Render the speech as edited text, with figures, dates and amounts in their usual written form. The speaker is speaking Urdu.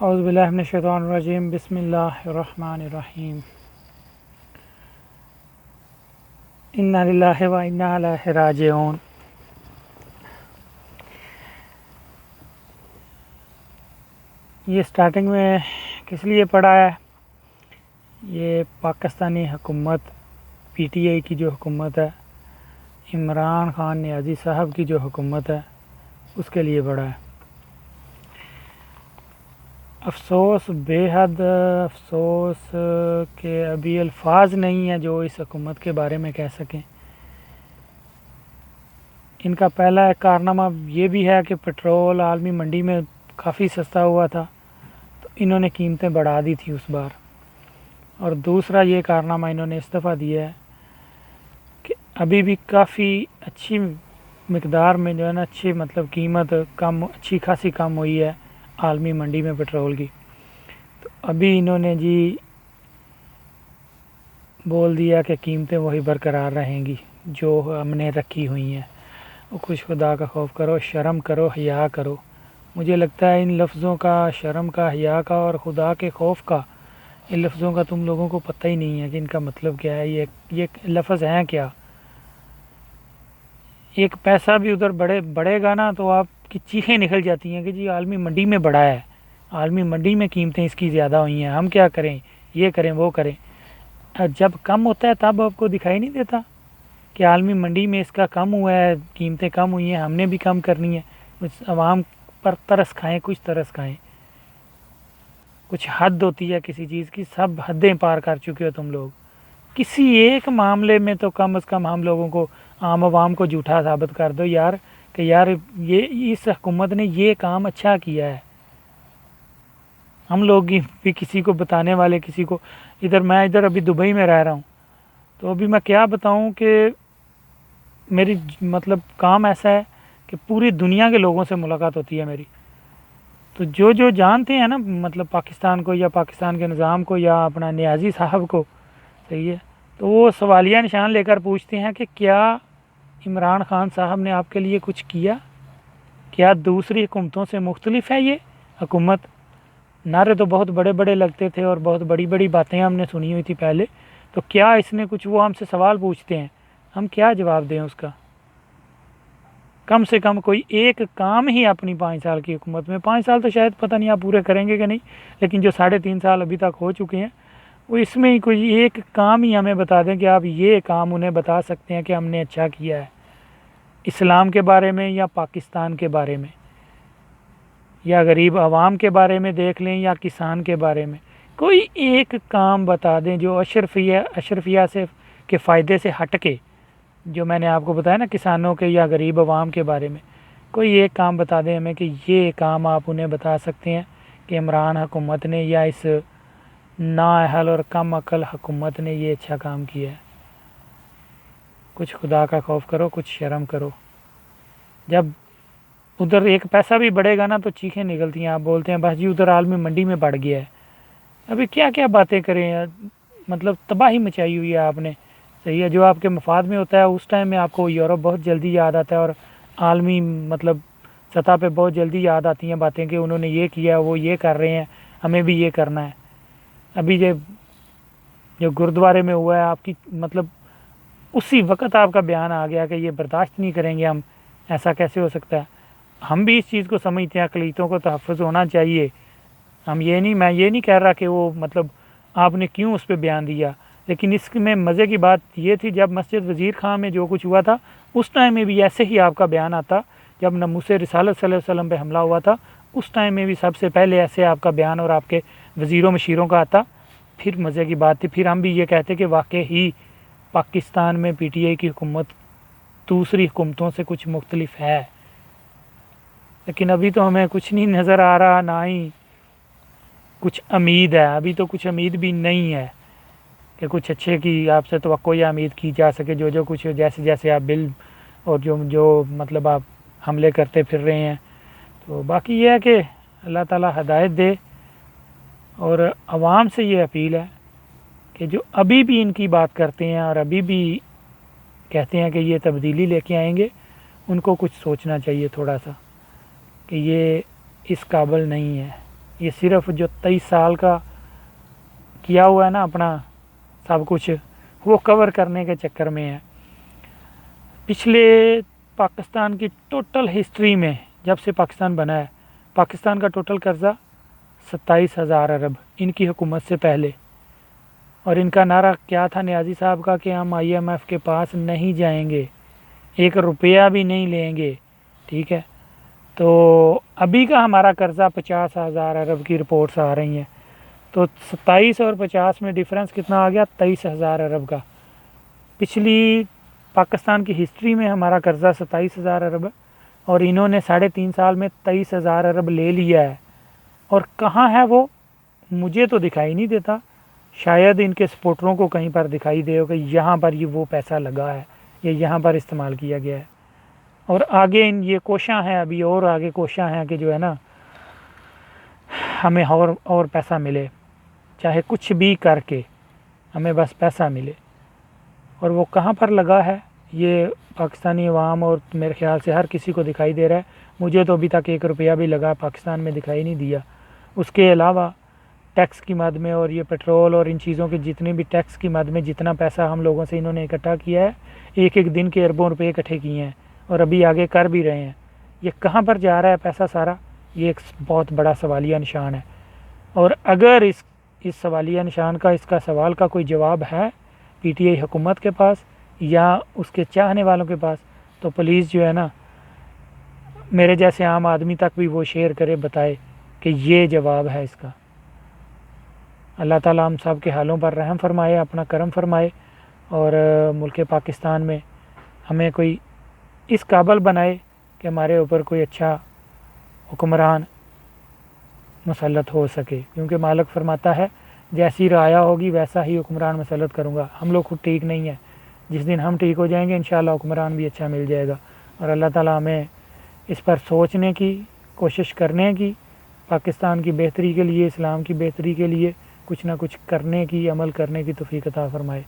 اعوذ باللہ من الشیطان الرجیم بسم اللہ الرحمن الرحیم انا للہ و انا الیہ راجعون۔ یہ سٹارٹنگ میں کس لیے پڑھا ہے؟ یہ پاکستانی حکومت پی ٹی آئی کی جو حکومت ہے، عمران خان نیازی صاحب کی جو حکومت ہے، اس کے لیے پڑھا ہے۔ افسوس، بے حد افسوس کہ ابھی الفاظ نہیں ہیں جو اس حکومت کے بارے میں کہہ سکیں۔ ان کا پہلا ایک کارنامہ یہ بھی ہے کہ پٹرول عالمی منڈی میں کافی سستا ہوا تھا، تو انہوں نے قیمتیں بڑھا دی تھی اس بار۔ اور دوسرا یہ کارنامہ انہوں نے اس دفعہ دیا ہے کہ ابھی بھی کافی اچھی مقدار میں جو ہے نا اچھی قیمت کم، اچھی خاصی کم ہوئی ہے عالمی منڈی میں پٹرول کی۔ تو ابھی انہوں نے جی بول دیا کہ قیمتیں وہی برقرار رہیں گی جو ہم نے رکھی ہوئی ہیں۔ وہ کچھ خدا کا خوف کرو، شرم کرو، حیا کرو۔ مجھے لگتا ہے ان لفظوں کا، شرم کا، حیا کا اور خدا کے خوف کا، ان لفظوں کا تم لوگوں کو پتہ ہی نہیں ہے کہ ان کا مطلب کیا ہے۔ یہ لفظ ہیں کیا؟ ایک پیسہ بھی ادھر بڑھے گا نا تو آپ کی چیخیں نکل جاتی ہیں کہ جی عالمی منڈی میں بڑھا ہے، عالمی منڈی میں قیمتیں اس کی زیادہ ہوئی ہیں، ہم کیا کریں، یہ کریں وہ کریں۔ جب کم ہوتا ہے تب آپ کو دکھائی نہیں دیتا کہ عالمی منڈی میں اس کا کم ہوا ہے، قیمتیں کم ہوئی ہیں، ہم نے بھی کم کرنی ہے۔ کچھ عوام پر ترس کھائیں، کچھ ترس کھائیں۔ کچھ حد ہوتی ہے کسی چیز کی، سب حدیں پار کر چکے ہو تم لوگ۔ کسی ایک معاملے میں تو کم از کم ہم لوگوں کو، عام عوام کو جھوٹا ثابت کر دو یار کہ یار یہ اس حکومت نے یہ کام اچھا کیا ہے۔ ہم لوگ بھی کسی کو بتانے والے، کسی کو میں ادھر ابھی دبئی میں رہ رہا ہوں، تو ابھی میں کیا بتاؤں کہ میری کام ایسا ہے کہ پوری دنیا کے لوگوں سے ملاقات ہوتی ہے میری۔ تو جو جانتے ہیں نا پاکستان کو یا پاکستان کے نظام کو یا اپنا نیازی صاحب کو، صحیح ہے، تو وہ سوالیہ نشان لے کر پوچھتے ہیں کہ کیا عمران خان صاحب نے آپ کے لیے کچھ کیا؟ کیا دوسری حکومتوں سے مختلف ہے یہ حکومت؟ نعرے تو بہت بڑے بڑے لگتے تھے اور بہت بڑی بڑی باتیں ہم نے سنی ہوئی تھی پہلے، تو کیا اس نے کچھ؟ وہ ہم سے سوال پوچھتے ہیں، ہم کیا جواب دیں اس کا؟ کم سے کم کوئی ایک کام ہی اپنی 5 سال کی حکومت میں، 5 سال تو شاید پتہ نہیں آپ پورے کریں گے کہ نہیں، لیکن جو 3.5 سال ابھی تک ہو چکے ہیں، وہ اس میں ہی کوئی ایک کام ہی ہمیں بتا دیں کہ آپ یہ کام انہیں بتا سکتے ہیں کہ ہم نے اچھا کیا ہے، اسلام کے بارے میں یا پاکستان کے بارے میں یا غریب عوام کے بارے میں دیکھ لیں یا کسان کے بارے میں، کوئی ایک کام بتا دیں جو اشرفیہ سے کے فائدے سے ہٹ کے، جو میں نے آپ کو بتایا نا کسانوں کے یا غریب عوام کے بارے میں، کوئی ایک کام بتا دیں ہمیں کہ یہ کام آپ انہیں بتا سکتے ہیں کہ عمران حکومت نے یا اس نااہل اور کم عقل حکومت نے یہ اچھا کام کیا ہے۔ کچھ خدا کا خوف کرو، کچھ شرم کرو۔ جب ادھر ایک پیسہ بھی بڑھے گا نا تو چیخیں نکلتی ہیں، آپ بولتے ہیں بس جی ادھر عالمی منڈی میں بڑھ گیا ہے۔ ابھی کیا کیا باتیں کریں یار، تباہی مچائی ہوئی ہے آپ نے، صحیح ہے۔ جو آپ کے مفاد میں ہوتا ہے اس ٹائم میں آپ کو یورپ بہت جلدی یاد آتا ہے، اور عالمی سطح پہ بہت جلدی یاد آتی ہیں باتیں کہ انہوں نے یہ کیا، وہ یہ کر رہے ہیں، ہمیں بھی یہ کرنا ہے۔ ابھی جو گرودوارے میں ہوا ہے، آپ کی اسی وقت آپ کا بیان آ گیا کہ یہ برداشت نہیں کریں گے ہم، ایسا کیسے ہو سکتا ہے؟ ہم بھی اس چیز کو سمجھتے ہیں، اقلیتوں کو تحفظ ہونا چاہیے۔ میں یہ نہیں کہہ رہا کہ وہ آپ نے کیوں اس پہ بیان دیا، لیکن اس میں مزے کی بات یہ تھی جب مسجد وزیر خان میں جو کچھ ہوا تھا اس ٹائم میں بھی ایسے ہی آپ کا بیان آتا۔ جب ناموس رسالت صلی اللہ علیہ وسلم پہ حملہ ہوا تھا اس ٹائم میں بھی سب سے پہلے ایسے آپ کا بیان اور آپ کے وزیروں مشیروں کا آتا، پھر مزے کی بات تھی، پھر ہم بھی یہ کہتے کہ واقعی ہی پاکستان میں پی ٹی آئی کی حکومت دوسری حکومتوں سے کچھ مختلف ہے۔ لیکن ابھی تو ہمیں کچھ نہیں نظر آ رہا، نہ ہی کچھ امید ہے، ابھی تو کچھ امید بھی نہیں ہے کہ کچھ اچھے کی آپ سے توقع یا امید کی جا سکے۔ جو کچھ جیسے آپ بل اور جو آپ حملے کرتے پھر رہے ہیں، تو باقی یہ ہے کہ اللہ تعالیٰ ہدایت دے، اور عوام سے یہ اپیل ہے کہ جو ابھی بھی ان کی بات کرتے ہیں اور ابھی بھی کہتے ہیں کہ یہ تبدیلی لے کے آئیں گے، ان کو کچھ سوچنا چاہیے تھوڑا سا کہ یہ اس قابل نہیں ہے۔ یہ صرف جو 23 سال کا کیا ہوا ہے نا اپنا سب کچھ، وہ کور کرنے کے چکر میں ہے۔ پچھلے پاکستان کی ٹوٹل ہسٹری میں جب سے پاکستان بنا ہے، پاکستان کا ٹوٹل قرضہ 27,000 ارب ان کی حکومت سے پہلے، اور ان کا نعرہ کیا تھا نیازی صاحب کا کہ ہم IMF کے پاس نہیں جائیں گے، 1 روپیہ بھی نہیں لیں گے، ٹھیک ہے۔ تو ابھی کا ہمارا قرضہ 50,000 ارب کی رپورٹس آ رہی ہیں، تو 27 اور 50 میں ڈفرینس کتنا آ گیا؟ 23,000 ارب کا۔ پچھلی پاکستان کی ہسٹری میں ہمارا قرضہ 27,000 ارب ہے، اور انہوں نے 3.5 سال میں 23,000 ارب لے لیا ہے۔ اور کہاں ہے وہ؟ مجھے تو دکھائی نہیں دیتا، شاید ان کے سپورٹروں کو کہیں پر دکھائی دے کہ یہاں پر یہ وہ پیسہ لگا ہے یا یہاں پر استعمال کیا گیا ہے۔ اور آگے یہ کوشاں ہیں، ابھی اور آگے کوشاں ہیں کہ جو ہے نا ہمیں اور پیسہ ملے، چاہے کچھ بھی کر کے ہمیں بس پیسہ ملے۔ اور وہ کہاں پر لگا ہے یہ پاکستانی عوام اور میرے خیال سے ہر کسی کو دکھائی دے رہا ہے۔ مجھے تو ابھی تک 1 روپیہ بھی لگا پاکستان میں دکھائی نہیں دیا۔ اس کے علاوہ ٹیکس کی مد میں اور یہ پیٹرول اور ان چیزوں کے جتنے بھی ٹیکس کی مد میں جتنا پیسہ ہم لوگوں سے انہوں نے اکٹھا کیا ہے، ایک دن کے اربوں روپے اکٹھے کیے ہیں اور ابھی آگے کر بھی رہے ہیں۔ یہ کہاں پر جا رہا ہے پیسہ سارا؟ یہ ایک بہت بڑا سوالیہ نشان ہے۔ اور اگر اس سوالیہ نشان کا، اس کا سوال کا کوئی جواب ہے PTI حکومت کے پاس یا اس کے چاہنے والوں کے پاس، تو پلیز جو ہے نا میرے جیسے عام آدمی تک بھی وہ شیئر کرے، بتائے کہ یہ جواب ہے اس کا۔ اللہ تعالیٰ ہم سب کے حالوں پر رحم فرمائے، اپنا کرم فرمائے، اور ملک پاکستان میں ہمیں کوئی اس قابل بنائے کہ ہمارے اوپر کوئی اچھا حکمران مسلط ہو سکے، کیونکہ مالک فرماتا ہے جیسی رعایا ہوگی ویسا ہی حکمران مسلط کروں گا۔ ہم لوگ خود ٹھیک نہیں ہیں، جس دن ہم ٹھیک ہو جائیں گے انشاءاللہ حکمران بھی اچھا مل جائے گا۔ اور اللہ تعالیٰ ہمیں اس پر سوچنے کی، کوشش کرنے کی، پاکستان کی بہتری کے لیے، اسلام کی بہتری کے لیے کچھ نہ کچھ کرنے کی، عمل کرنے کی توفیق عطا فرمائے۔